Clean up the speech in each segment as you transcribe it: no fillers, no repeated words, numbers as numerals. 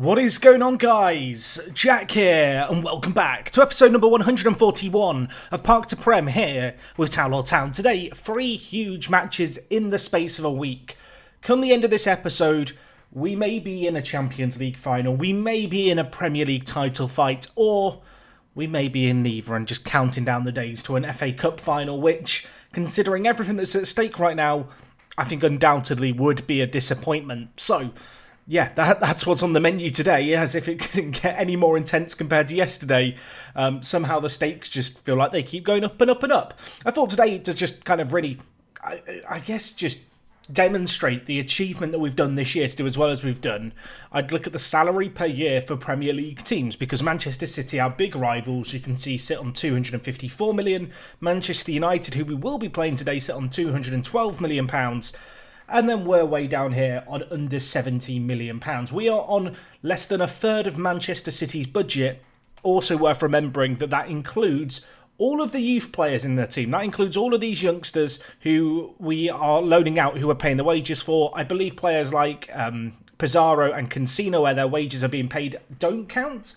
What is going on, guys? Jack here, and welcome back to episode number 141 of Park to Prem here with Town Hall Town. Today, 3 huge matches in the space of a week. Come the end of this episode, we may be in a Champions League final, we may be in a Premier League title fight, or we may be in neither and just counting down the days to an FA Cup final, which, considering everything that's at stake right now, I think undoubtedly would be a disappointment. So, yeah, that's what's on the menu today, as if it couldn't get any more intense compared to yesterday. Somehow the stakes just feel like they keep going up and up and up. I thought today to just kind of really, I guess, just demonstrate the achievement that we've done this year to do as well as we've done. I'd look at the salary per year for Premier League teams, because Manchester City, our big rivals, you can see sit on 254 million. Manchester United, who we will be playing today, sit on 212 million pounds. And then we're way down here on under £70 million. We are on less than a third of Manchester City's budget. Also worth remembering that includes all of the youth players in the team. That includes all of these youngsters who we are loaning out, who are paying the wages for. I believe players like Pizarro and Cancino, where their wages are being paid, don't count.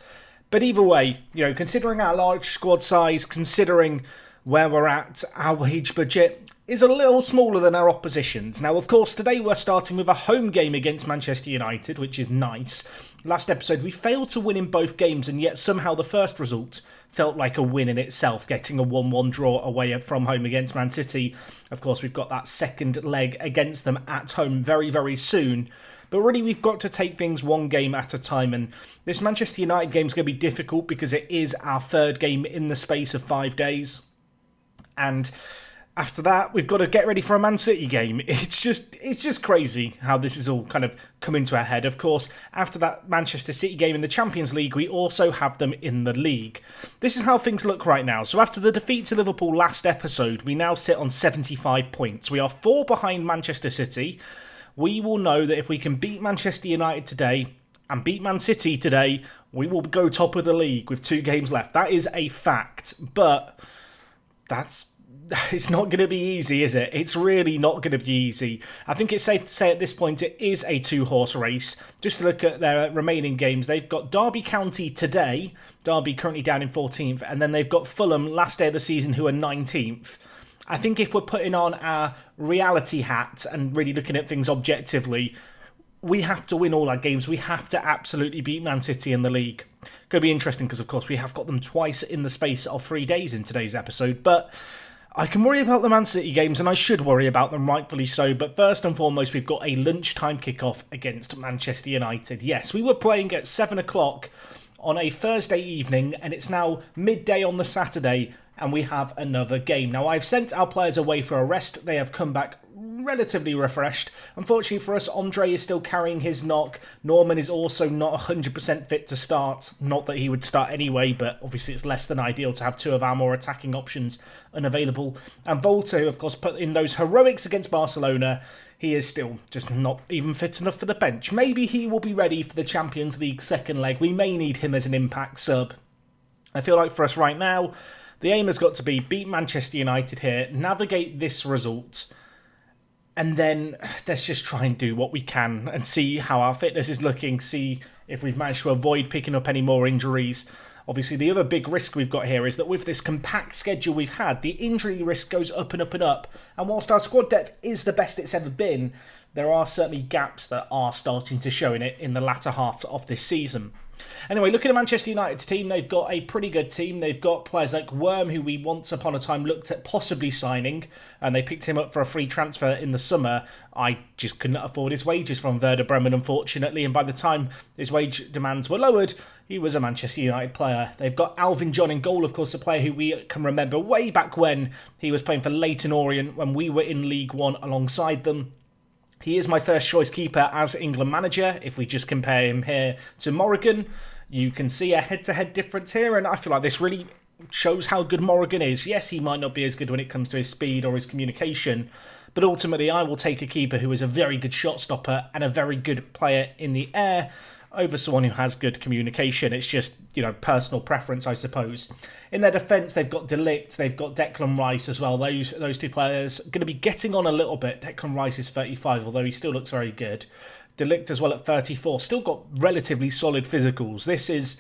But either way, considering our large squad size, considering where we're at, our wage budget is a little smaller than our opposition's. Now, of course, today we're starting with a home game against Manchester United, which is nice. Last episode, we failed to win in both games, and yet somehow the first result felt like a win in itself, getting a 1-1 draw away from home against Man City. Of course, we've got that second leg against them at home very, very soon. But really, we've got to take things one game at a time, and this Manchester United game is going to be difficult because it is our third game in the space of 5 days. And after that, we've got to get ready for a Man City game. It's just crazy how this is all kind of come into our head. Of course, after that Manchester City game in the Champions League, we also have them in the league. This is how things look right now. So after the defeat to Liverpool last episode, we now sit on 75 points. We are 4 behind Manchester City. We will know that if we can beat Manchester United today and beat Man City today, we will go top of the league with 2 games left. That is a fact, but it's not going to be easy, is it? It's really not going to be easy. I think it's safe to say at this point it is a 2-horse race. Just to look at their remaining games, they've got Derby County today, Derby currently down in 14th, and then they've got Fulham last day of the season, who are 19th. I think if we're putting on our reality hat and really looking at things objectively, we have to win all our games. We have to absolutely beat Man City in the league. Going to be interesting because, of course, we have got them twice in the space of 3 days in today's episode, but I can worry about the Man City games, and I should worry about them, rightfully so. But first and foremost, we've got a lunchtime kickoff against Manchester United. Yes, we were playing at 7 o'clock on a Thursday evening, and it's now midday on the Saturday, and we have another game. Now, I've sent our players away for a rest. They have come back relatively refreshed. Unfortunately for us, Andre is still carrying his knock. Norman is also not 100% fit to start. Not that he would start anyway, but obviously it's less than ideal to have 2 of our more attacking options unavailable. And Volta, who of course put in those heroics against Barcelona, he is still just not even fit enough for the bench. Maybe he will be ready for the Champions League second leg. We may need him as an impact sub. I feel like for us right now, the aim has got to be beat Manchester United here, navigate this result, and then let's just try and do what we can and see how our fitness is looking, see if we've managed to avoid picking up any more injuries. Obviously, the other big risk we've got here is that with this compact schedule we've had, the injury risk goes up and up and up. And whilst our squad depth is the best it's ever been, there are certainly gaps that are starting to show in it in the latter half of this season. Anyway, looking at Manchester United's team, they've got a pretty good team. They've got players like Worm, who we once upon a time looked at possibly signing, and they picked him up for a free transfer in the summer. I just couldn't afford his wages from Werder Bremen, unfortunately, and by the time his wage demands were lowered, he was a Manchester United player. They've got Alvin John in goal, of course, a player who we can remember way back when he was playing for Leyton Orient when we were in League One alongside them. He is my first choice keeper as England manager. If we just compare him here to Morrigan, you can see a head-to-head difference here, and I feel like this really shows how good Morrigan is. Yes, he might not be as good when it comes to his speed or his communication, but ultimately I will take a keeper who is a very good shot stopper and a very good player in the air over someone who has good communication. It's just, personal preference, I suppose. In their defence, they've got De Ligt, they've got Declan Rice as well. Those two players are going to be getting on a little bit. Declan Rice is 35, although he still looks very good. De Ligt as well at 34. Still got relatively solid physicals. This is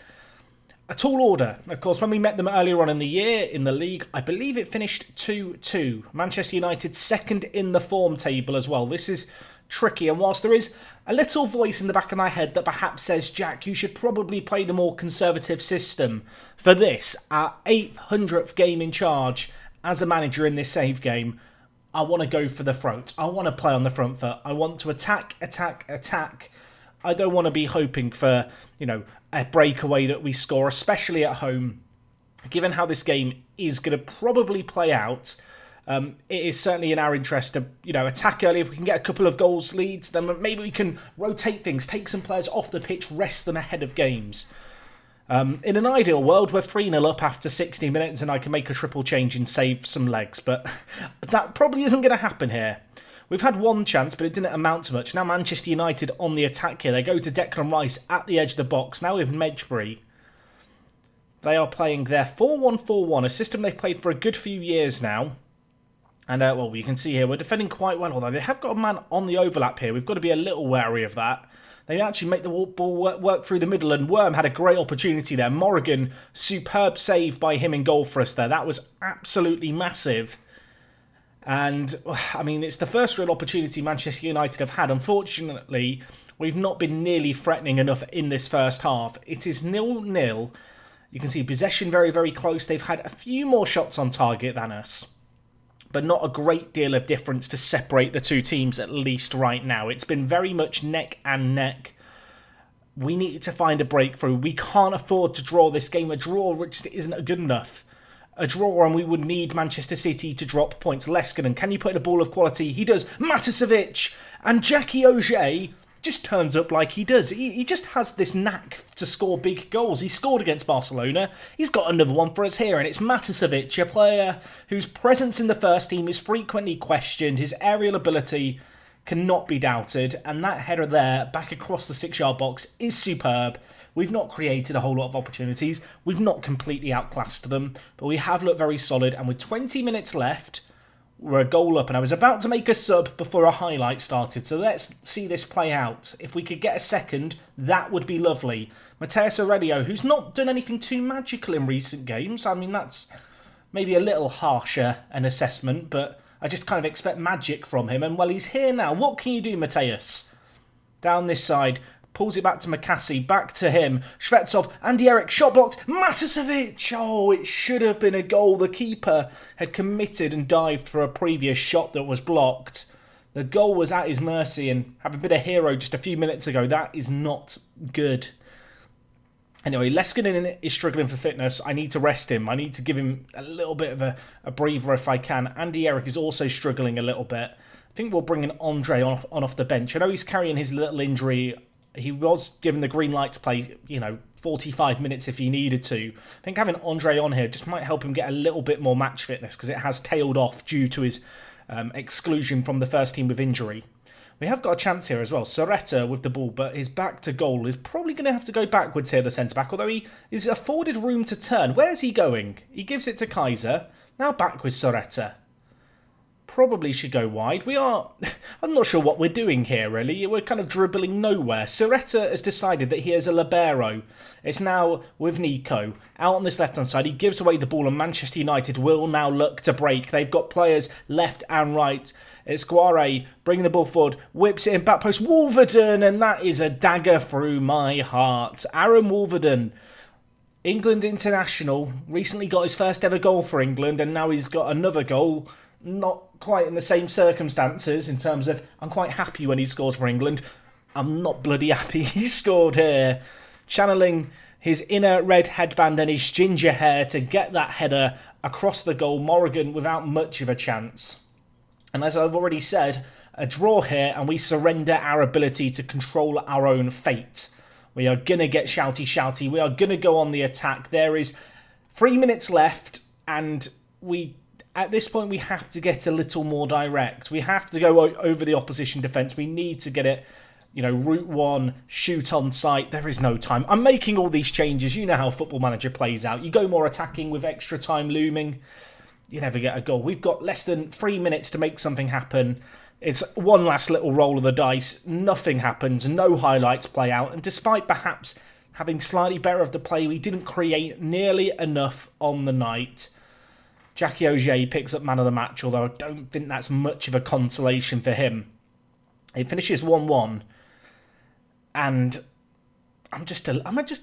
a tall order. Of course, when we met them earlier on in the year in the league, I believe it finished 2-2. Manchester United second in the form table as well. This is tricky, and whilst there is a little voice in the back of my head that perhaps says, Jack, you should probably play the more conservative system for this, our 800th game in charge as a manager in this save game, I want to go for the throat. I want to play on the front foot. I want to attack. I don't want to be hoping for, a breakaway that we score, especially at home. Given how this game is going to probably play out, it is certainly in our interest to, attack early. If we can get a couple of goals leads, then maybe we can rotate things, take some players off the pitch, rest them ahead of games. In an ideal world, we're 3-0 up after 60 minutes and I can make a triple change and save some legs, but that probably isn't going to happen here. We've had one chance, but it didn't amount to much. Now Manchester United on the attack here. They go to Declan Rice at the edge of the box. Now with Medjbury. They are playing their 4-1-4-1, a system they've played for a good few years now. And, you can see here, we're defending quite well, although they have got a man on the overlap here. We've got to be a little wary of that. They actually make the ball work through the middle, and Worm had a great opportunity there. Morrigan, superb save by him in goal for us there. That was absolutely massive. And, it's the first real opportunity Manchester United have had. Unfortunately, we've not been nearly threatening enough in this first half. It is 0-0. You can see possession very, very close. They've had a few more shots on target than us, but not a great deal of difference to separate the two teams, at least right now. It's been very much neck and neck. We need to find a breakthrough. We can't afford to draw this game. A draw just isn't good enough. A draw, and we would need Manchester City to drop points. Leskinen, can you put in a ball of quality? He does. Matasevic and Jackie Auger just turns up like he does. He just has this knack to score big goals. He scored against Barcelona. He's got another one for us here, and it's Matasevic, a player whose presence in the first team is frequently questioned. His aerial ability cannot be doubted, and that header there, back across the 6-yard box, is superb. We've not created a whole lot of opportunities. We've not completely outclassed them, but we have looked very solid, and with 20 minutes left, we're a goal up, and I was about to make a sub before a highlight started, so let's see this play out. If we could get a second, that would be lovely. Mateus Aurelio, who's not done anything too magical in recent games. That's maybe a little harsher an assessment, but I just kind of expect magic from him, and he's here now. What can you do, Mateus? Down this side, pulls it back to McCassie, back to him. Shvetsov, Andy Eric, shot blocked. Matasevic! Oh, it should have been a goal. The keeper had committed and dived for a previous shot that was blocked. The goal was at his mercy, and having been a hero just a few minutes ago, that is not good. Anyway, Leskinen is struggling for fitness. I need to rest him. I need to give him a little bit of a breather if I can. Andy Eric is also struggling a little bit. I think we'll bring in Andre on off the bench. I know he's carrying his little injury. He was given the green light to play, 45 minutes if he needed to. I think having Andre on here just might help him get a little bit more match fitness, because it has tailed off due to his exclusion from the first team with injury. We have got a chance here as well. Soretta with the ball, but his back to goal is probably going to have to go backwards here, the centre-back, although he is afforded room to turn. Where's he going? He gives it to Kaiser. Now back with Soretta. Probably should go wide. I'm not sure what we're doing here, really. We're kind of dribbling nowhere. Soretta has decided that he is a libero. It's now with Nico. Out on this left-hand side, he gives away the ball, and Manchester United will now look to break. They've got players left and right. It's Guare bringing the ball forward, whips it in back post. Wolverton, and that is a dagger through my heart. Aaron Wolverton, England international, recently got his first ever goal for England, and now he's got another goal. Not quite in the same circumstances in terms of I'm quite happy when he scores for England. I'm not bloody happy he scored here. Channeling his inner red headband and his ginger hair to get that header across the goal. Morrigan without much of a chance. And as I've already said, a draw here and we surrender our ability to control our own fate. We are going to get shouty. We are going to go on the attack. There is 3 minutes left, and at this point, we have to get a little more direct. We have to go over the opposition defence. We need to get it, route one, shoot on sight. There is no time. I'm making all these changes. You know how Football Manager plays out. You go more attacking with extra time looming. You never get a goal. We've got less than 3 minutes to make something happen. It's one last little roll of the dice, nothing happens, no highlights play out, and despite perhaps having slightly better of the play, we didn't create nearly enough on the night. Jackie Auger picks up man of the match, although I don't think that's much of a consolation for him. It finishes 1-1, and I'm just a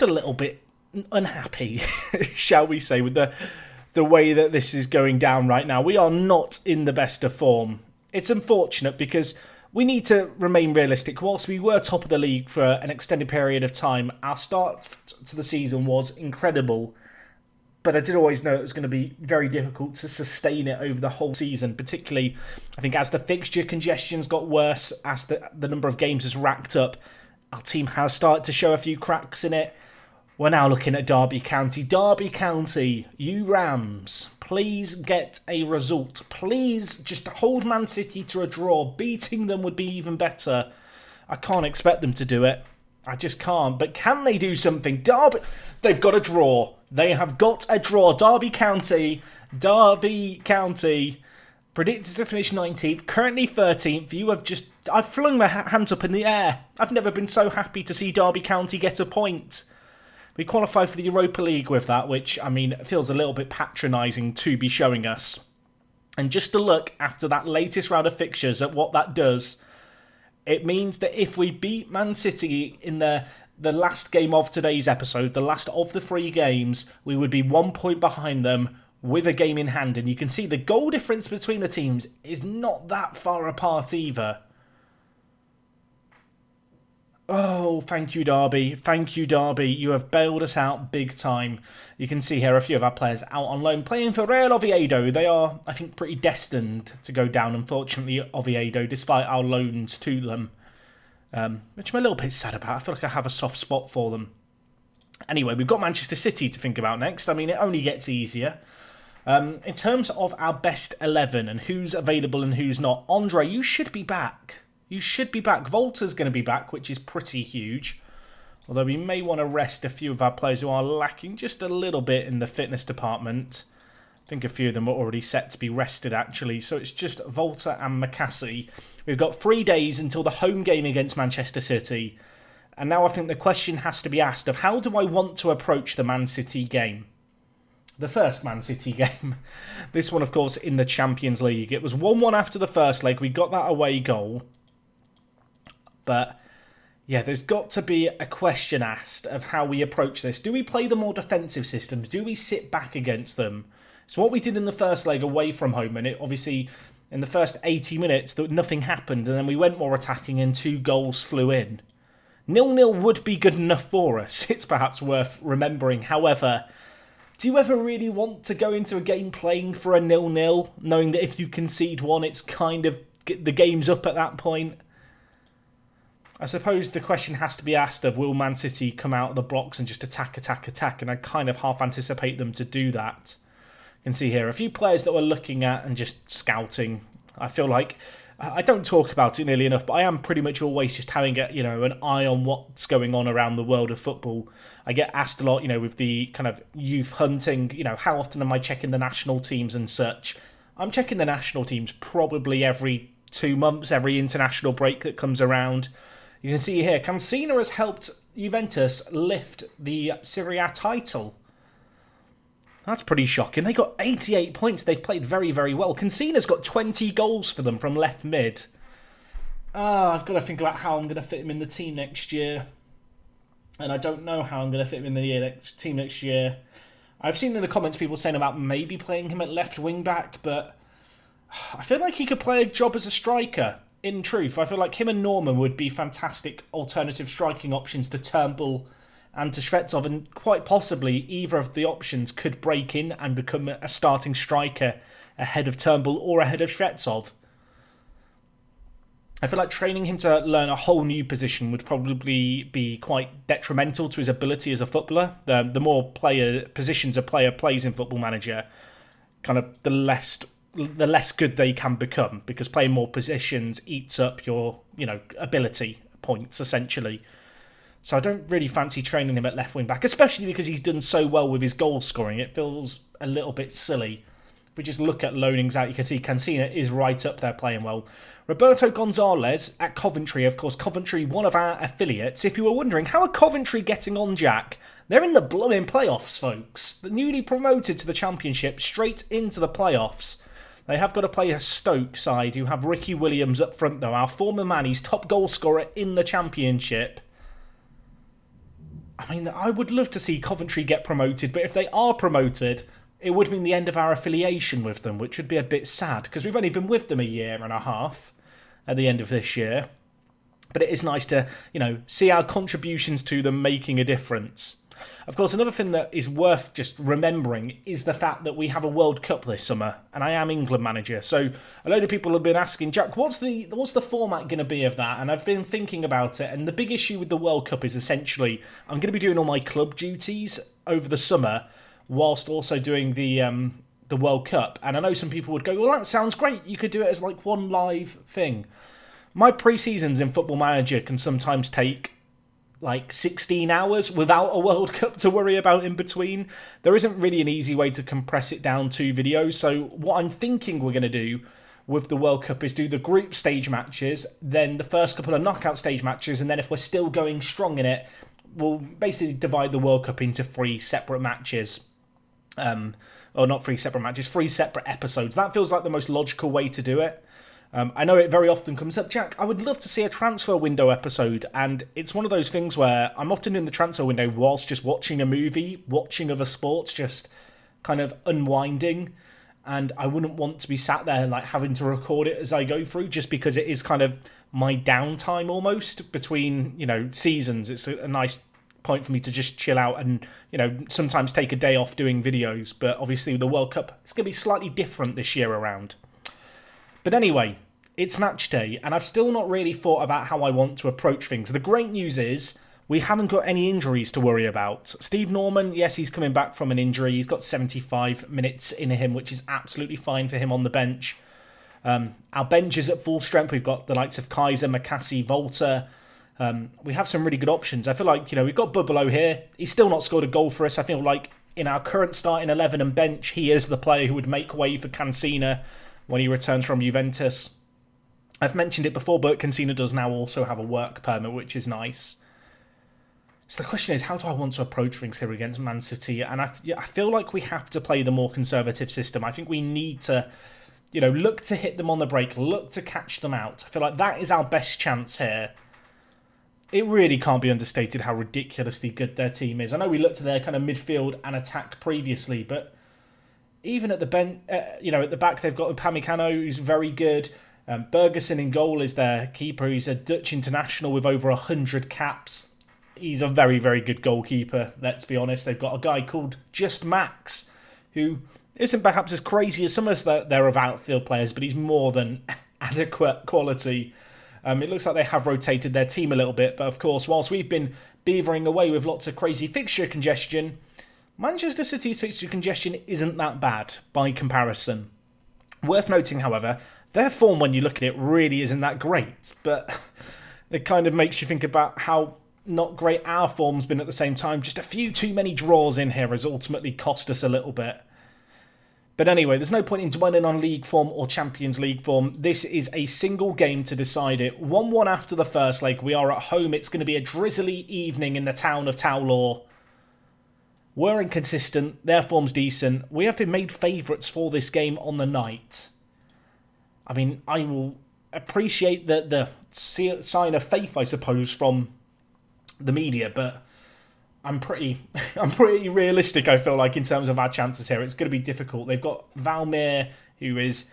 little bit unhappy, shall we say, with the way that this is going down right now. We are not in the best of form. It's unfortunate because we need to remain realistic. Whilst we were top of the league for an extended period of time, our start to the season was incredible. But I did always know it was going to be very difficult to sustain it over the whole season, particularly, I think, as the fixture congestions got worse, as the number of games has racked up, our team has started to show a few cracks in it. We're now looking at Derby County. Derby County, you Rams, please get a result. Please just hold Man City to a draw. Beating them would be even better. I can't expect them to do it. I just can't. But can they do something? Derby, they've got a draw. They have got a draw. Derby County. Predicted to finish 19th, currently 13th. I've flung my hands up in the air. I've never been so happy to see Derby County get a point. We qualified for the Europa League with that, which, I mean, feels a little bit patronising to be showing us. And just to look after that latest round of fixtures at what that does, it means that if we beat Man City in the last game of today's episode, the last of the 3 games, we would be 1 point behind them with a game in hand. And you can see the goal difference between the teams is not that far apart either. Oh, thank you, Derby. Thank you, Derby. You have bailed us out big time. You can see here a few of our players out on loan playing for Real Oviedo. They are, I think, pretty destined to go down, unfortunately, Oviedo, despite our loans to them. Which I'm a little bit sad about. I feel like I have a soft spot for them. Anyway, we've got Manchester City to think about next. I mean, it only gets easier. In terms of our best 11 and who's available and who's not, Andre, you should be back. You should be back. Volta's going to be back, which is pretty huge. Although we may want to rest a few of our players who are lacking just a little bit in the fitness department. I think a few of them are already set to be rested, actually. So it's just Volta and McCassie. We've got 3 days until the home game against Manchester City. And now I think the question has to be asked of how do I want to approach the Man City game? The first Man City game. This one, of course, in the Champions League. It was 1-1 after the first leg. We got that away goal. But, yeah, there's got to be a question asked of how we approach this. Do we play the more defensive systems? Do we sit back against them? It's what we did in the first leg away from home. And it obviously, in the first 80 minutes, nothing happened. And then we went more attacking and 2 goals flew in. 0-0 would be good enough for us. It's perhaps worth remembering. However, do you ever really want to go into a game playing for a 0-0, knowing that if you concede one, it's kind of the game's up at that point? I suppose the question has to be asked of will Man City come out of the blocks and just attack, and I kind of half anticipate them to do that. You can see here a few players that we're looking at and just scouting. I feel like I don't talk about it nearly enough, but I am pretty much always just having an eye on what's going on around the world of football. I get asked a lot, with the kind of youth hunting, how often am I checking the national teams and such? I'm checking the national teams probably every 2 months, every international break that comes around. You can see here, Cancina has helped Juventus lift the Serie A title. That's pretty shocking. They got 88 points. They've played very, very well. Cancina's got 20 goals for them from left mid. I've got to think about how I'm going to fit him in the team next year. And I don't know how I'm going to fit him in the team next year. I've seen in the comments people saying about maybe playing him at left wing back, but I feel like he could play a job as a striker. In truth, I feel like him and Norman would be fantastic alternative striking options to Turnbull and to Shvetsov, and quite possibly either of the options could break in and become a starting striker ahead of Turnbull or ahead of Shvetsov. I feel like training him to learn a whole new position would probably be quite detrimental to his ability as a footballer. The more positions a player plays in Football Manager, kind of the less good they can become, because playing more positions eats up your, ability points, essentially. So I don't really fancy training him at left wing back, especially because he's done so well with his goal scoring. It feels a little bit silly. If we just look at loanings out, you can see Cancina is right up there playing well. Roberto Gonzalez at Coventry, of course, Coventry, one of our affiliates. If you were wondering, how are Coventry getting on, Jack? They're in the blooming playoffs, folks. The newly promoted to the Championship, straight into the playoffs. They have got to play a Stoke side who have Ricky Williams up front, though. Our former man, he's top goal scorer in the Championship. I mean, I would love to see Coventry get promoted, but if they are promoted, it would mean the end of our affiliation with them, which would be a bit sad, because we've only been with them a year and a half at the end of this year. But it is nice to, see our contributions to them making a difference. Of course, another thing that is worth just remembering is the fact that we have a World Cup this summer, and I am England manager. So a load of people have been asking, Jack, what's the format going to be of that? And I've been thinking about it, and the big issue with the World Cup is essentially I'm going to be doing all my club duties over the summer whilst also doing the World Cup. And I know some people would go, well, that sounds great. You could do it as like one live thing. My pre-seasons in Football Manager can sometimes take like 16 hours without a World Cup to worry about in between. There isn't really an easy way to compress it down to videos. So what I'm thinking we're going to do with the World Cup is do the group stage matches, then the first couple of knockout stage matches, and then if we're still going strong in it, we'll basically divide the World Cup into 3 separate matches. Or not 3 separate matches, 3 separate episodes. That feels like the most logical way to do it. I know it very often comes up, Jack, I would love to see a transfer window episode, and it's one of those things where I'm often in the transfer window whilst just watching a movie, watching other sports, just kind of unwinding, and I wouldn't want to be sat there like having to record it as I go through, just because it is kind of my downtime almost between, seasons. It's a nice point for me to just chill out and, sometimes take a day off doing videos, but obviously with the World Cup, it's going to be slightly different this year around. But anyway, it's match day, and I've still not really thought about how I want to approach things. The great news is we haven't got any injuries to worry about. Steve Norman, yes, he's coming back from an injury. He's got 75 minutes in him, which is absolutely fine for him on the bench. Our bench is at full strength. We've got the likes of Kaiser, McCassie, Volta. We have some really good options. I feel like, we've got Bubalo here. He's still not scored a goal for us. I feel like in our current starting 11 and bench, he is the player who would make way for Cancina when he returns from Juventus. I've mentioned it before, but Cancina does now also have a work permit, which is nice. So the question is, how do I want to approach things here against Man City? And I feel like we have to play the more conservative system. I think we need to, look to hit them on the break, look to catch them out. I feel like that is our best chance here. It really can't be understated how ridiculously good their team is. I know we looked at their kind of midfield and attack previously, but even at the at the back, they've got Upamecano, who's very good. Bergerson in goal is their keeper. He's a Dutch international with over 100 caps. He's a very, very good goalkeeper, let's be honest. They've got a guy called Just Max, who isn't perhaps as crazy as some of their of outfield players, but he's more than adequate quality. It looks like they have rotated their team a little bit, but of course, whilst we've been beavering away with lots of crazy fixture congestion, Manchester City's fixture congestion isn't that bad by comparison. Worth noting, however, their form when you look at it really isn't that great, but it kind of makes you think about how not great our form's been at the same time. Just a few too many draws in here has ultimately cost us a little bit. But anyway, there's no point in dwelling on league form or Champions League form. This is a single game to decide it. 1-1 after the first leg. We are at home. It's going to be a drizzly evening in the town of Towlaw. We're inconsistent. Their form's decent. We have been made favourites for this game on the night. I mean, I will appreciate the sign of faith, I suppose, from the media, but I'm pretty realistic, I feel like, in terms of our chances here. It's going to be difficult. They've got Valmir, he's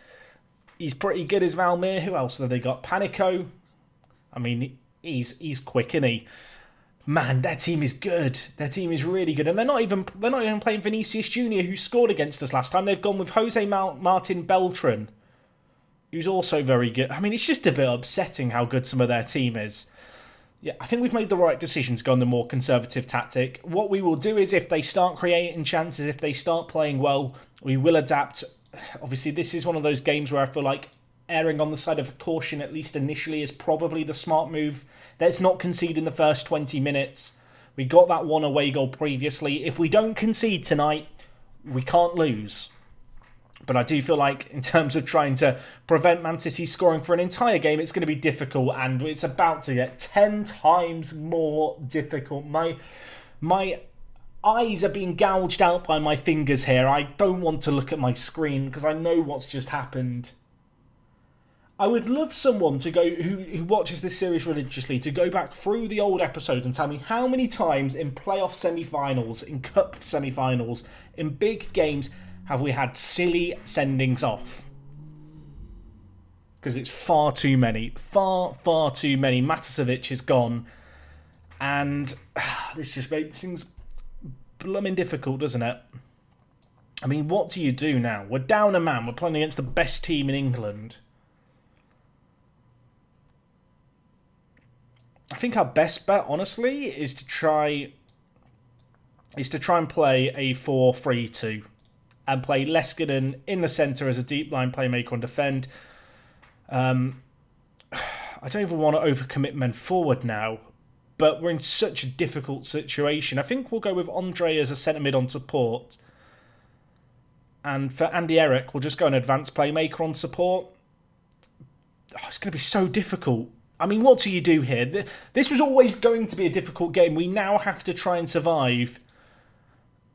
pretty good as Valmir. Who else have they got? Panico. I mean, he's quick, isn't he? Man, their team is good. Their team is really good. And they're not even playing Vinicius Jr., who scored against us last time. They've gone with Jose Martin Beltran, who's also very good. I mean, it's just a bit upsetting how good some of their team is. Yeah, I think we've made the right decision to go on the more conservative tactic. What we will do is if they start creating chances, if they start playing well, we will adapt. Obviously, this is one of those games where I feel like erring on the side of caution, at least initially, is probably the smart move. Let's not concede in the first 20 minutes. We got that one away goal previously. If we don't concede tonight, we can't lose. But I do feel like in terms of trying to prevent Man City scoring for an entire game, it's going to be difficult, and it's about to get 10 times more difficult. My eyes are being gouged out by my fingers here. I don't want to look at my screen because I know what's just happened. I would love someone to go who watches this series religiously to go back through the old episodes and tell me how many times in playoff semi-finals, in cup semi-finals, in big games have we had silly sendings off. Because it's far too many. Far, far too many. Matasevic is gone. And this just makes things blooming difficult, doesn't it? I mean, what do you do now? We're down a man. We're playing against the best team in England. I think our best bet, honestly, is to try and play a 4-3-2 and play Leskinen in the centre as a deep line playmaker and defend. I don't even want to overcommit men forward now, but we're in such a difficult situation. I think we'll go with Andre as a centre mid on support. And for Andy Eric, we'll just go an advanced playmaker on support. Oh, it's going to be so difficult. I mean, what do you do here? This was always going to be a difficult game. We now have to try and survive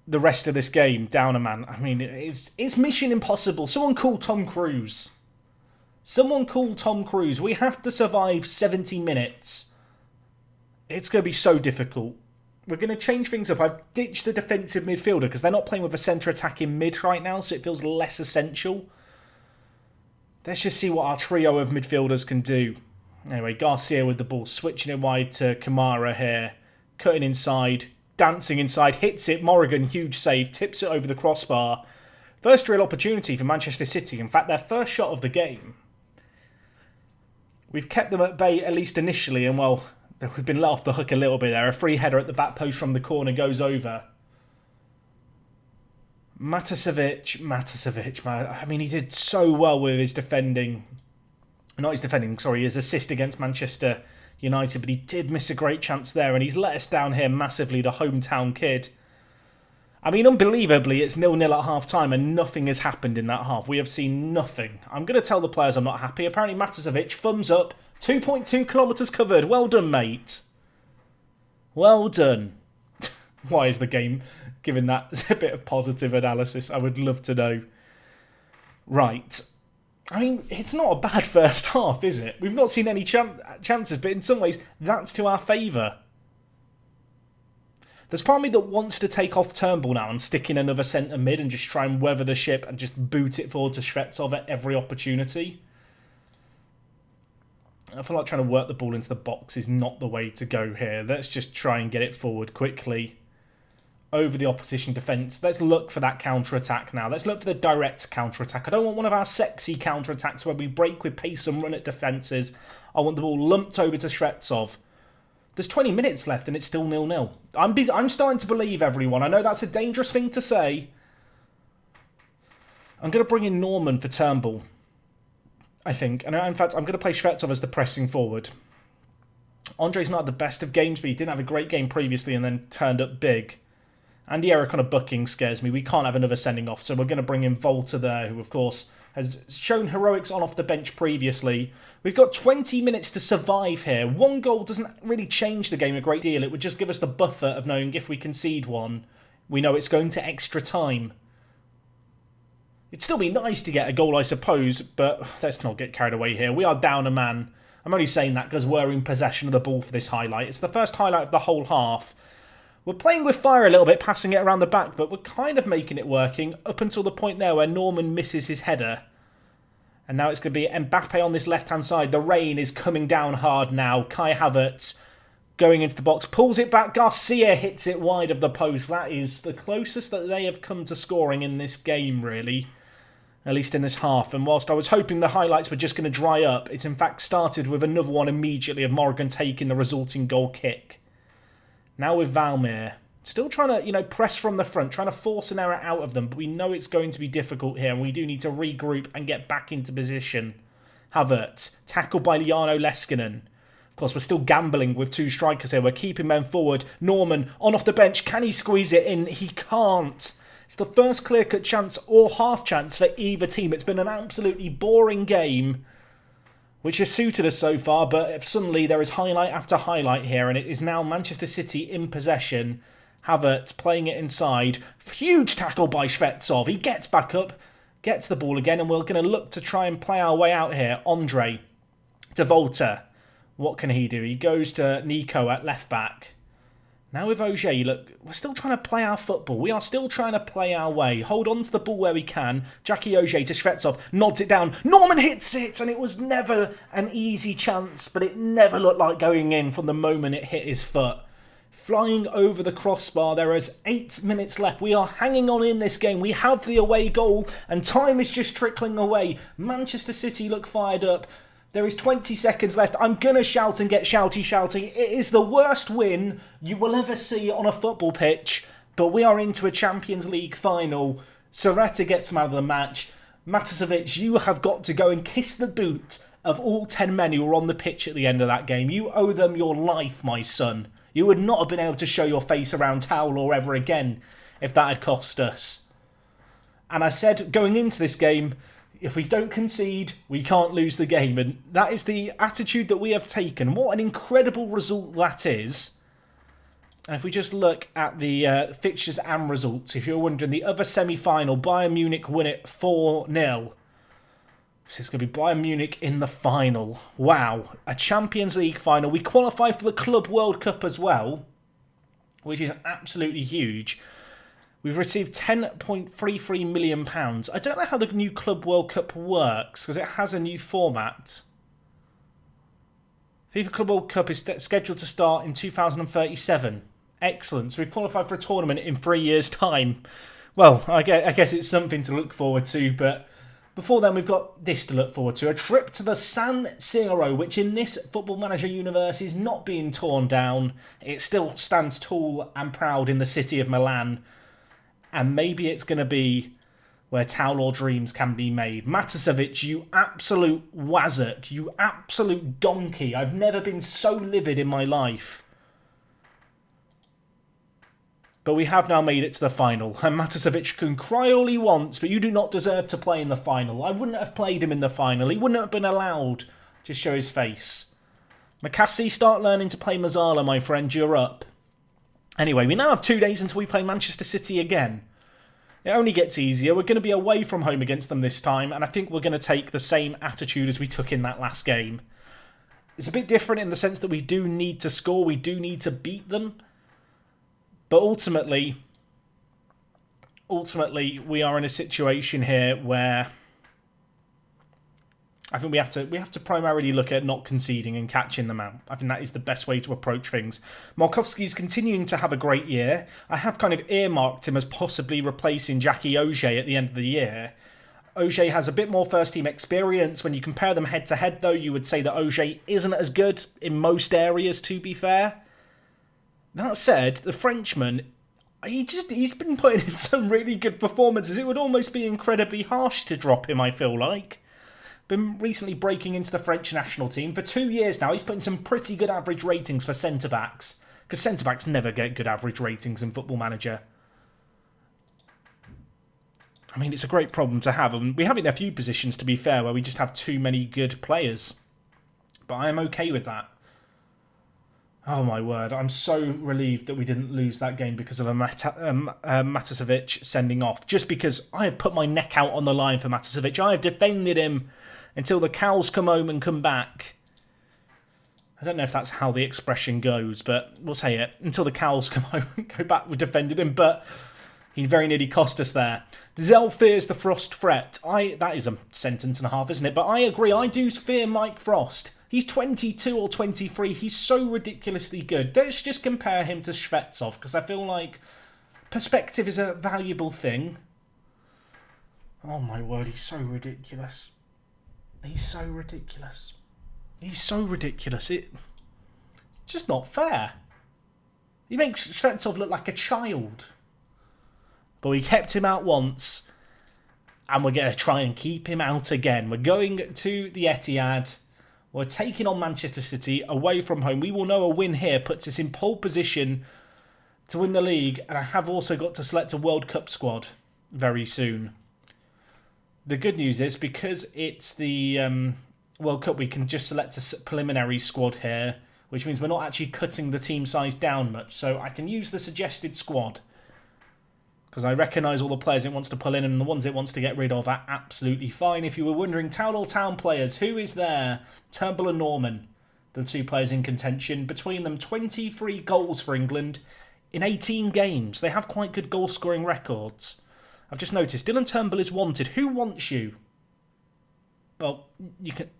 the rest of this game down a man. I mean, it's mission impossible. Someone call Tom Cruise. Someone call Tom Cruise. We have to survive 70 minutes. It's going to be so difficult. We're going to change things up. I've ditched the defensive midfielder because they're not playing with a centre attack in mid right now, so it feels less essential. Let's just see what our trio of midfielders can do. Anyway, Garcia with the ball, switching it wide to Kamara here. Cutting inside, dancing inside, hits it. Morrigan, huge save, tips it over the crossbar. First real opportunity for Manchester City. In fact, their first shot of the game. We've kept them at bay, at least initially, and well, we've been let off the hook a little bit there. A free header at the back post from the corner goes over. Matasevic, man. I mean, he did so well with his defending. Not his defending, sorry, his assist against Manchester United, but he did miss a great chance there, and he's let us down here massively, the hometown kid. I mean, unbelievably, it's 0-0 at half-time, and nothing has happened in that half. We have seen nothing. I'm going to tell the players I'm not happy. Apparently, Matasevic, thumbs up, 2.2 kilometres covered. Well done, mate. Well done. Why is the game giving that a bit of positive analysis? I would love to know. Right. I mean, it's not a bad first half, is it? We've not seen any chances, but in some ways, that's to our favour. There's part of me that wants to take off Turnbull now and stick in another centre mid and just try and weather the ship and just boot it forward to Shvetsov at every opportunity. I feel like trying to work the ball into the box is not the way to go here. Let's just try and get it forward quickly over the opposition defence. Let's look for that counter-attack now. Let's look for the direct counter-attack. I don't want one of our sexy counter-attacks where we break with pace and run at defences. I want the ball lumped over to Shvetsov. There's 20 minutes left and it's still 0-0. I'm starting to believe everyone. I know that's a dangerous thing to say. I'm going to bring in Norman for Turnbull, I think. And in fact, I'm going to play Shvetsov as the pressing forward. Andre's not the best of games, but he didn't have a great game previously and then turned up big. Andy Eric on a booking scares me. We can't have another sending off, so we're going to bring in Volta there, who, of course, has shown heroics on off the bench previously. We've got 20 minutes to survive here. One goal doesn't really change the game a great deal. It would just give us the buffer of knowing if we concede one, we know it's going to extra time. It'd still be nice to get a goal, I suppose, but let's not get carried away here. We are down a man. I'm only saying that because we're in possession of the ball for this highlight. It's the first highlight of the whole half. We're playing with fire a little bit, passing it around the back, but we're kind of making it working up until the point there where Norman misses his header. And now it's going to be Mbappe on this left-hand side. The rain is coming down hard now. Kai Havertz going into the box, pulls it back. Garcia hits it wide of the post. That is the closest that they have come to scoring in this game, really. At least in this half. And whilst I was hoping the highlights were just going to dry up, it's in fact started with another one immediately of Morrigan taking the resulting goal kick. Now with Valmir, still trying to, press from the front, trying to force an error out of them, but we know it's going to be difficult here, and we do need to regroup and get back into position. Havertz, tackled by Liano Leskinen. Of course, we're still gambling with two strikers here. We're keeping men forward. Norman, on off the bench. Can he squeeze it in? He can't. It's the first clear-cut chance or half chance for either team. It's been an absolutely boring game, which has suited us so far, but suddenly there is highlight after highlight here, and it is now Manchester City in possession. Havertz playing it inside. Huge tackle by Shvetsov. He gets back up, gets the ball again, and we're going to look to try and play our way out here. Andre to Volta. What can he do? He goes to Nico at left back. Now with Auger, look, we're still trying to play our football. We are still trying to play our way. Hold on to the ball where we can. Jackie Auger to Shvetsov, nods it down. Norman hits it, and it was never an easy chance, but it never looked like going in from the moment it hit his foot. Flying over the crossbar, there is 8 minutes left. We are hanging on in this game. We have the away goal, and time is just trickling away. Manchester City look fired up. There is 20 seconds left. I'm going to shout and get shouty. It is the worst win you will ever see on a football pitch, but we are into a Champions League final. Soretta gets him out of the match. Matasevic, you have got to go and kiss the boot of all 10 men who were on the pitch at the end of that game. You owe them your life, my son. You would not have been able to show your face around towel or ever again if that had cost us. And I said going into this game, if we don't concede, we can't lose the game. And that is the attitude that we have taken. What an incredible result that is. And if we just look at the fixtures and results, if you're wondering, the other semi-final, Bayern Munich win it 4-0. This is going to be Bayern Munich in the final. Wow. A Champions League final. We qualify for the Club World Cup as well, which is absolutely huge. We've received £10.33 million. I don't know how the new Club World Cup works, because it has a new format. FIFA Club World Cup is scheduled to start in 2037. Excellent. So we qualify for a tournament in 3 years' time. Well, I guess it's something to look forward to, but before then we've got this to look forward to. A trip to the San Siro, which in this Football Manager universe is not being torn down. It still stands tall and proud in the city of Milan. And maybe it's going to be where towel or dreams can be made. Matasevic, you absolute wazzock. You absolute donkey. I've never been so livid in my life. But we have now made it to the final. And Matasevic can cry all he wants, but you do not deserve to play in the final. I wouldn't have played him in the final. He wouldn't have been allowed to show his face. McCassie, start learning to play Mazzala, my friend. You're up. Anyway, we now have 2 days until we play Manchester City again. It only gets easier. We're going to be away from home against them this time, and I think we're going to take the same attitude as we took in that last game. It's a bit different in the sense that we do need to score, we do need to beat them, but ultimately we are in a situation here where I think we have to primarily look at not conceding and catching them out. I think that is the best way to approach things. Markowski's continuing to have a great year. I have kind of earmarked him as possibly replacing Jackie Auger at the end of the year. Auger has a bit more first-team experience. When you compare them head-to-head, though, you would say that Auger isn't as good in most areas, to be fair. That said, the Frenchman, he's been putting in some really good performances. It would almost be incredibly harsh to drop him, I feel like. Been recently breaking into the French national team. For 2 years now, he's putting some pretty good average ratings for centre-backs. Because centre-backs never get good average ratings in Football Manager. I mean, it's a great problem to have. And we have it in a few positions, to be fair, where we just have too many good players. But I am okay with that. Oh my word, I'm so relieved that we didn't lose that game because of a Matasevic sending off. Just because I have put my neck out on the line for Matasevic. I have defended him until the cows come home and come back. I don't know if that's how the expression goes, but we'll say it. Until the cows come home and go back, we defended him, but he very nearly cost us there. Zell fears the Frost threat. That is a sentence and a half, isn't it? But I agree, I do fear Mike Frost. He's 22 or 23. He's so ridiculously good. Let's just compare him to Shvetsov, because I feel like perspective is a valuable thing. Oh my word, he's so ridiculous. He's so ridiculous. He's so ridiculous. It's just not fair. He makes Shvetsov look like a child. But we kept him out once, and we're going to try and keep him out again. We're going to the Etihad. We're taking on Manchester City away from home. We will know a win here puts us in pole position to win the league, and I have also got to select a World Cup squad very soon. The good news is, because it's the World Cup, we can just select a preliminary squad here, which means we're not actually cutting the team size down much. So I can use the suggested squad, because I recognise all the players it wants to pull in, and the ones it wants to get rid of are absolutely fine. If you were wondering, Town players, who is there? Turnbull and Norman, the two players in contention. Between them, 23 goals for England in 18 games. They have quite good goal-scoring records. I've just noticed Dylan Turnbull is wanted. Who wants you? Well, you can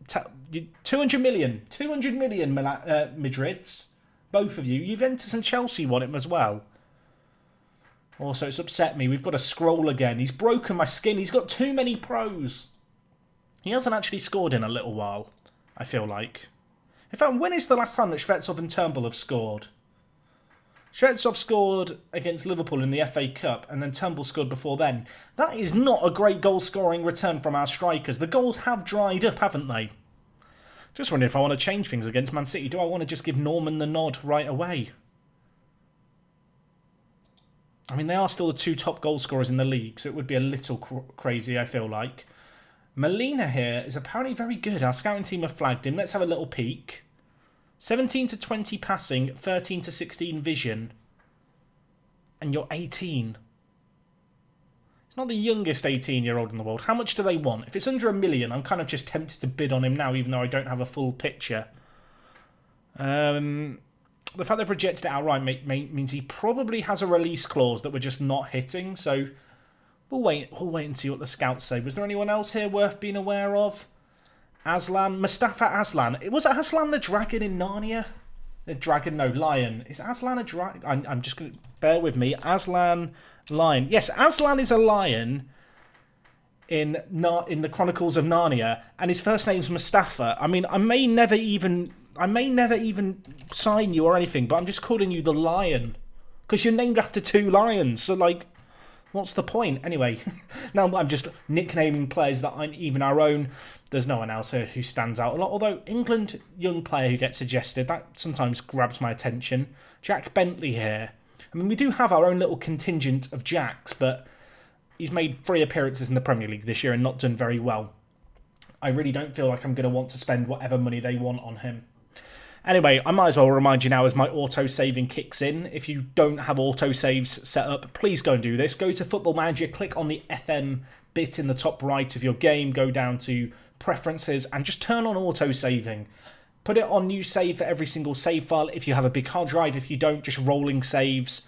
200 million. 200 million, Madrids. Both of you. Juventus and Chelsea want him as well. Also, it's upset me. We've got to scroll again. He's broken my skin. He's got too many pros. He hasn't actually scored in a little while, I feel like. In fact, when is the last time that Shvetsov and Turnbull have scored? Shvetsov scored against Liverpool in the FA Cup, and then Turnbull scored before then. That is not a great goal-scoring return from our strikers. The goals have dried up, haven't they? Just wondering if I want to change things against Man City. Do I want to just give Norman the nod right away? I mean, they are still the two top goal scorers in the league, so it would be a little crazy, I feel like. Molina here is apparently very good. Our scouting team have flagged him. Let's have a little peek. 17 to 20 passing, 13 to 16 vision. And you're 18. He's not the youngest 18-year-old in the world. How much do they want? If it's under $1 million, I'm kind of just tempted to bid on him now, even though I don't have a full picture. The fact they've rejected it outright means he probably has a release clause that we're just not hitting. So we'll wait and see what the scouts say. Was there anyone else here worth being aware of? Mustafa Aslan. Was it Aslan the dragon in Narnia? The dragon, no, lion. Is Aslan a dragon? I'm just going to, bear with me. Aslan, lion. Yes, Aslan is a lion in the Chronicles of Narnia, and his first name's Mustafa. I mean, I may never even sign you or anything, but I'm just calling you the lion because you're named after two lions. So, like, what's the point? Anyway, now I'm just nicknaming players that aren't even our own. There's no one else here who stands out a lot. Although, England young player who gets suggested, that sometimes grabs my attention. Jack Bentley here. I mean, we do have our own little contingent of Jacks, but he's made 3 appearances in the Premier League this year and not done very well. I really don't feel like I'm going to want to spend whatever money they want on him. Anyway, I might as well remind you now as my auto-saving kicks in. If you don't have auto-saves set up, please go and do this. Go to Football Manager, click on the FM bit in the top right of your game, go down to Preferences, and just turn on auto-saving. Put it on new save for every single save file if you have a big hard drive. If you don't, just rolling saves.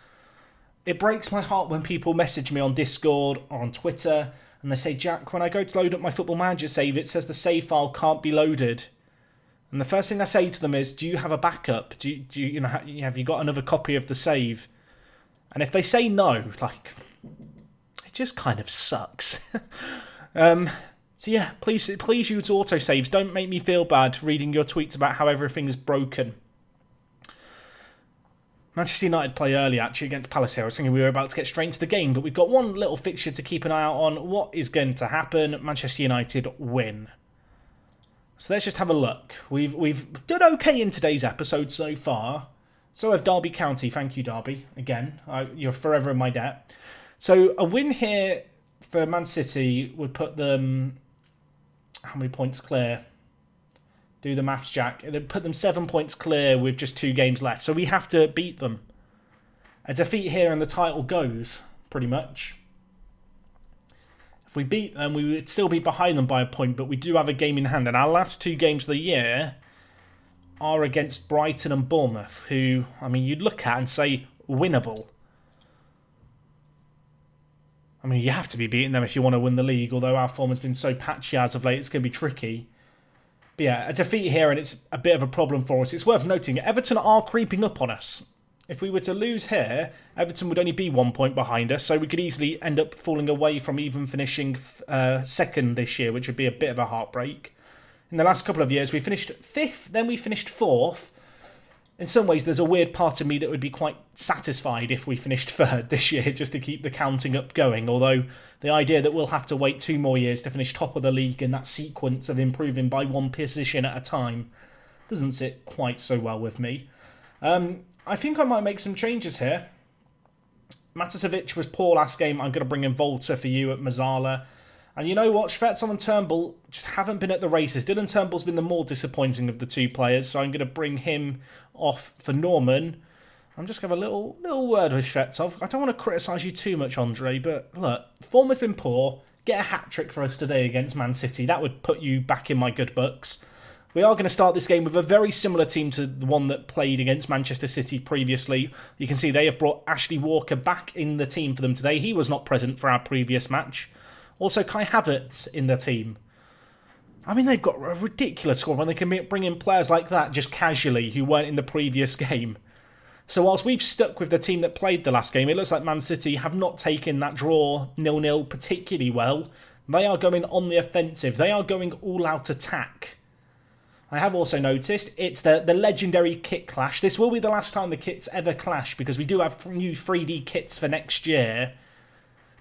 It breaks my heart when people message me on Discord or on Twitter, and they say, Jack, when I go to load up my Football Manager save, it says the save file can't be loaded. And the first thing I say to them is, do you have a backup? Have you got another copy of the save? And if they say no, like, it just kind of sucks. So yeah, please use autosaves. Don't make me feel bad reading your tweets about how everything is broken. Manchester United play early, actually, against Palace here. I was thinking we were about to get straight into the game, but we've got one little fixture to keep an eye out on. What is going to happen? Manchester United win. So let's just have a look. We've done okay in today's episode so far. So have Derby County. Thank you, Derby. Again, you're forever in my debt. So a win here for Man City would put them... How many points clear? Do the maths, Jack. It would put them 7 points clear with just 2 games left. So we have to beat them. A defeat here and the title goes, pretty much. If we beat them, we would still be behind them by a point, but we do have a game in hand. And our last 2 games of the year are against Brighton and Bournemouth, who, I mean, you'd look at and say, winnable. I mean, you have to be beating them if you want to win the league, although our form has been so patchy as of late, it's going to be tricky. But yeah, a defeat here, and it's a bit of a problem for us. It's worth noting, Everton are creeping up on us. If we were to lose here, Everton would only be 1 point behind us, so we could easily end up falling away from even finishing second this year, which would be a bit of a heartbreak. In the last couple of years, we finished 5th, then we finished 4th. In some ways, there's a weird part of me that would be quite satisfied if we finished 3rd this year, just to keep the counting up going, although the idea that we'll have to wait 2 more years to finish top of the league in that sequence of improving by 1 position at a time doesn't sit quite so well with me. I think I might make some changes here. Matasevic was poor last game. I'm going to bring in Volta for you at Mazzala. And you know what? Shvetsov and Turnbull just haven't been at the races. Dylan Turnbull's been the more disappointing of the two players, so I'm going to bring him off for Norman. I'm just going to have a little word with Shvetsov. I don't want to criticise you too much, Andre, but look, form has been poor. Get a hat-trick for us today against Man City. That would put you back in my good books. We are going to start this game with a very similar team to the one that played against Manchester City previously. You can see they have brought Ashley Walker back in the team for them today. He was not present for our previous match. Also, Kai Havertz in the team. I mean, they've got a ridiculous squad when they can bring in players like that just casually who weren't in the previous game. So whilst we've stuck with the team that played the last game, it looks like Man City have not taken that draw 0-0 particularly well. They are going on the offensive. They are going all-out attack. I have also noticed it's the legendary kit clash. This will be the last time the kits ever clash because we do have new 3D kits for next year.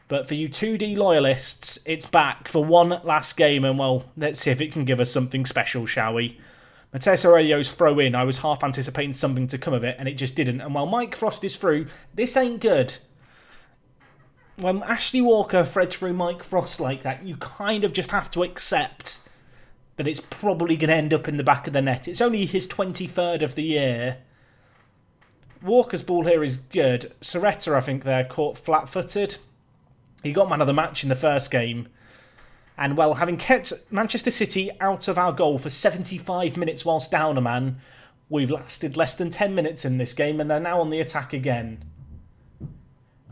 But for you 2D loyalists, it's back for one last game, and well, let's see if it can give us something special, shall we? Mateus Aurelio's throw in, I was half anticipating something to come of it, and it just didn't. And while Mike Frost is through, this ain't good. When Ashley Walker threads through Mike Frost like that, you kind of just have to accept that it's probably going to end up in the back of the net. It's only his 23rd of the year. Walker's ball here is good. Soretta, I think, there, caught flat-footed. He got man of the match in the first game. And, well, having kept Manchester City out of our goal for 75 minutes whilst down a man, we've lasted less than 10 minutes in this game, and they're now on the attack again.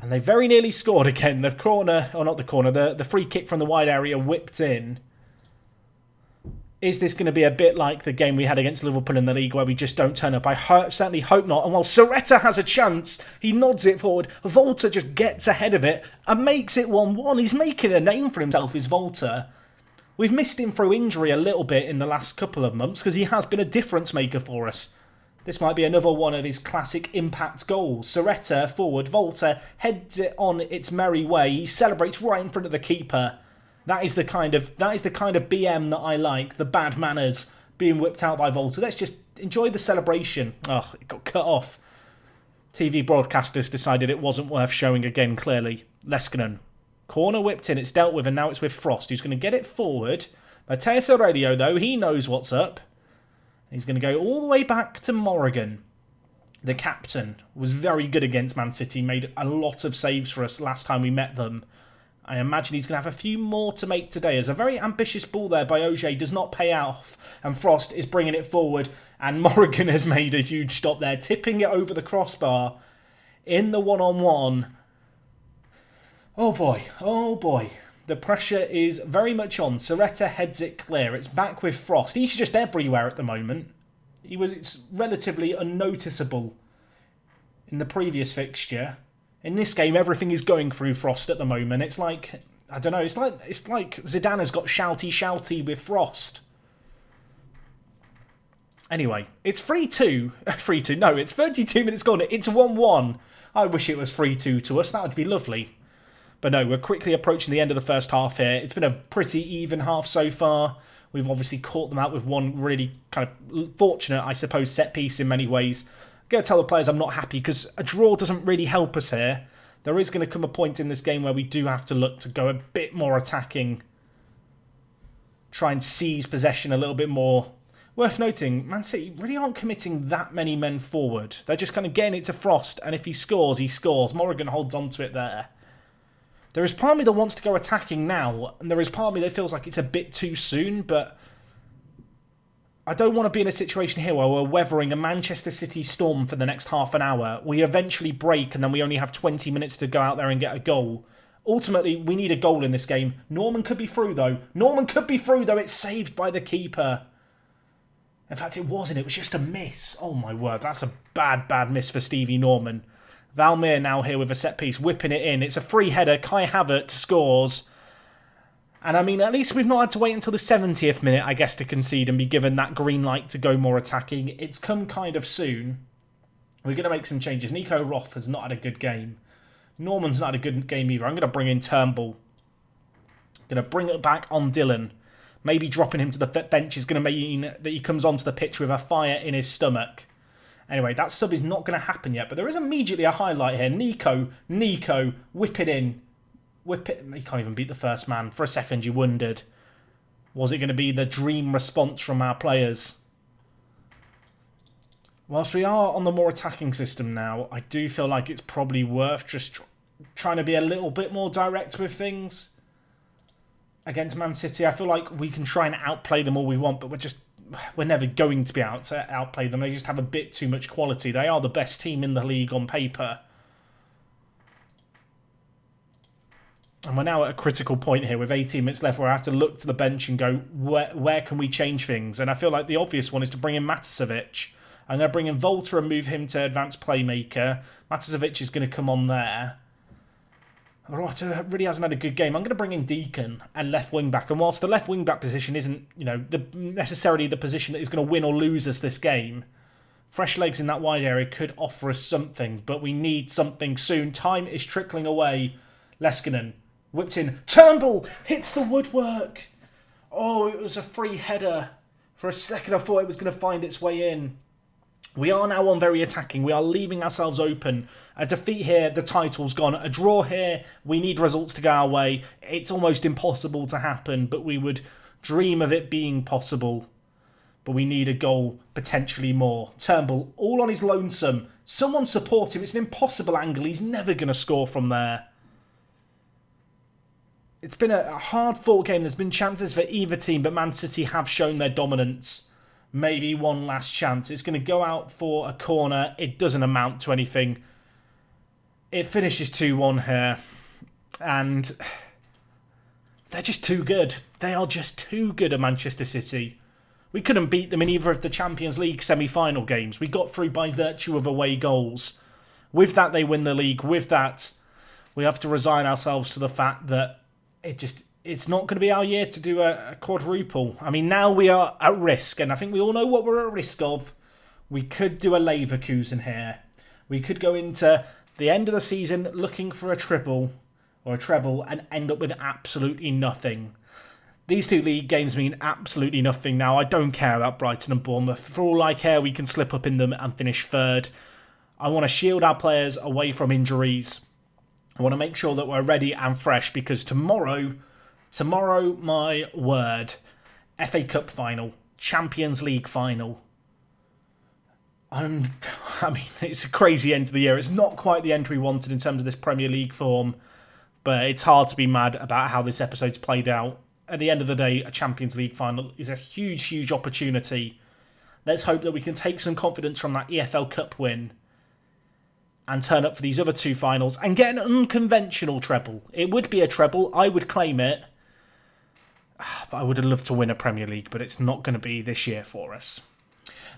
And they very nearly scored again. The corner, or not the corner, the free kick from the wide area whipped in. Is this going to be a bit like the game we had against Liverpool in the league where we just don't turn up? I certainly hope not. And while Soretta has a chance, he nods it forward. Volta just gets ahead of it and makes it 1-1. He's making a name for himself, is Volta. We've missed him through injury a little bit in the last couple of months because he has been a difference maker for us. This might be another one of his classic impact goals. Soretta forward, Volta heads it on its merry way. He celebrates right in front of the keeper. That is the kind of BM that I like, the bad manners being whipped out by Volta. Let's just enjoy the celebration. Oh, it got cut off. TV broadcasters decided it wasn't worth showing again, clearly. Leskinen. Corner whipped in, it's dealt with, and now it's with Frost, who's going to get it forward. Mateus Aurelio, though, he knows what's up. He's going to go all the way back to Morrigan. The captain was very good against Man City, made a lot of saves for us last time we met them. I imagine he's going to have a few more to make today, as a very ambitious ball there by Auger does not pay off, and Frost is bringing it forward, and Morrigan has made a huge stop there, tipping it over the crossbar in the one-on-one. Oh boy. The pressure is very much on. Soretta heads it clear. It's back with Frost. He's just everywhere at the moment. It's relatively unnoticeable in the previous fixture. In this game, everything is going through Frost at the moment. It's like, I don't know, it's like Zidane has got shouty with Frost. Anyway, it's 3-2. 3-2, no, it's 32 minutes gone. It's 1-1. I wish it was 3-2 to us. That would be lovely. But no, we're quickly approaching the end of the first half here. It's been a pretty even half so far. We've obviously caught them out with one really kind of fortunate, I suppose, set piece in many ways. I'm going to tell the players I'm not happy because a draw doesn't really help us here. There is going to come a point in this game where we do have to look to go a bit more attacking. Try and seize possession a little bit more. Worth noting, Man City really aren't committing that many men forward. They're just kind of getting it to Frost, and if he scores, he scores. Morrigan holds on to it there. There is part of me that wants to go attacking now, and there is part of me that feels like it's a bit too soon, but I don't want to be in a situation here where we're weathering a Manchester City storm for the next half an hour. We eventually break and then we only have 20 minutes to go out there and get a goal. Ultimately, we need a goal in this game. Norman could be through, though. It's saved by the keeper. In fact, it wasn't. It was just a miss. Oh, my word. That's a bad miss for Stevie Norman. Valmir now here with a set piece, whipping it in. It's a free header. Kai Havertz scores. And I mean, at least we've not had to wait until the 70th minute, I guess, to concede and be given that green light to go more attacking. It's come kind of soon. We're going to make some changes. Nico Roth has not had a good game. Norman's not had a good game either. I'm going to bring in Turnbull. Going to bring it back on Dylan. Maybe dropping him to the bench is going to mean that he comes onto the pitch with a fire in his stomach. Anyway, that sub is not going to happen yet, but there is immediately a highlight here. Nico, whip it in. Whip it. He can't even beat the first man. For a second, you wondered, was it going to be the dream response from our players? Whilst we are on the more attacking system now, I do feel like it's probably worth just trying to be a little bit more direct with things against Man City. I feel like we can try and outplay them all we want, but we're never going to be able to outplay them. They just have a bit too much quality. They are the best team in the league on paper. And we're now at a critical point here with 18 minutes left where I have to look to the bench and go, where can we change things? And I feel like the obvious one is to bring in Matasevic. I'm going to bring in Volta and move him to advanced playmaker. Matasevic is going to come on there. Rota really hasn't had a good game. I'm going to bring in Deacon and left wing back. And whilst the left wing back position isn't, necessarily the position that is going to win or lose us this game, fresh legs in that wide area could offer us something. But we need something soon. Time is trickling away. Leskinen whipped in. Turnbull hits the woodwork. Oh, it was a free header. For a second, I thought it was going to find its way in. We are now on very attacking. We are leaving ourselves open. A defeat here, the title's gone. A draw here, we need results to go our way. It's almost impossible to happen, but we would dream of it being possible. But we need a goal, potentially more. Turnbull, all on his lonesome. Someone support him. It's an impossible angle. He's never going to score from there. It's been a hard-fought game. There's been chances for either team, but Man City have shown their dominance. Maybe one last chance. It's going to go out for a corner. It doesn't amount to anything. It finishes 2-1 here. And they're just too good. They are just too good at Manchester City. We couldn't beat them in either of the Champions League semi-final games. We got through by virtue of away goals. With that, they win the league. With that, we have to resign ourselves to the fact that it's not going to be our year to do a quadruple. I mean, now we are at risk, and I think we all know what we're at risk of. We could do a Leverkusen here. We could go into the end of the season looking for a triple or a treble and end up with absolutely nothing. These two league games mean absolutely nothing now. I don't care about Brighton and Bournemouth. For all I care, we can slip up in them and finish third. I want to shield our players away from injuries. I want to make sure that we're ready and fresh because tomorrow, my word, FA Cup final, Champions League final. I mean, it's a crazy end to the year. It's not quite the end we wanted in terms of this Premier League form, but it's hard to be mad about how this episode's played out. At the end of the day, a Champions League final is a huge, huge opportunity. Let's hope that we can take some confidence from that EFL Cup win and turn up for these other two finals and get an unconventional treble. It would be a treble. I would claim it. But I would have loved to win a Premier League, but it's not going to be this year for us.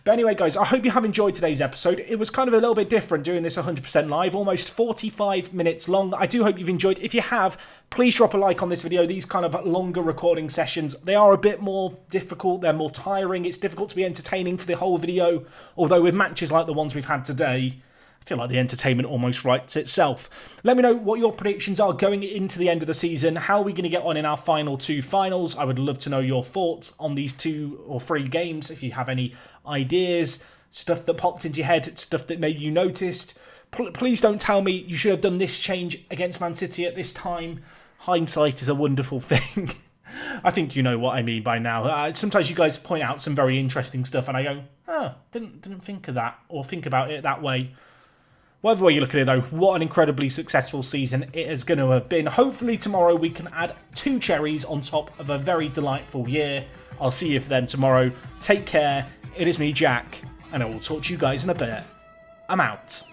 But anyway, guys, I hope you have enjoyed today's episode. It was kind of a little bit different doing this 100% live, almost 45 minutes long. I do hope you've enjoyed. If you have, please drop a like on this video. These kind of longer recording sessions, they are a bit more difficult. They're more tiring. It's difficult to be entertaining for the whole video. Although with matches like the ones we've had today, I feel like the entertainment almost writes itself. Let me know what your predictions are going into the end of the season. How are we going to get on in our final two finals? I would love to know your thoughts on these 2 or 3 games. If you have any ideas, stuff that popped into your head, stuff that maybe you noticed. Please don't tell me you should have done this change against Man City at this time. Hindsight is a wonderful thing. I think you know what I mean by now. Sometimes you guys point out some very interesting stuff and I go, didn't think of that or think about it that way. Whatever way you look at it though, what an incredibly successful season it is going to have been. Hopefully tomorrow we can add 2 cherries on top of a very delightful year. I'll see you then tomorrow. Take care. It is me, Jack, and I will talk to you guys in a bit. I'm out.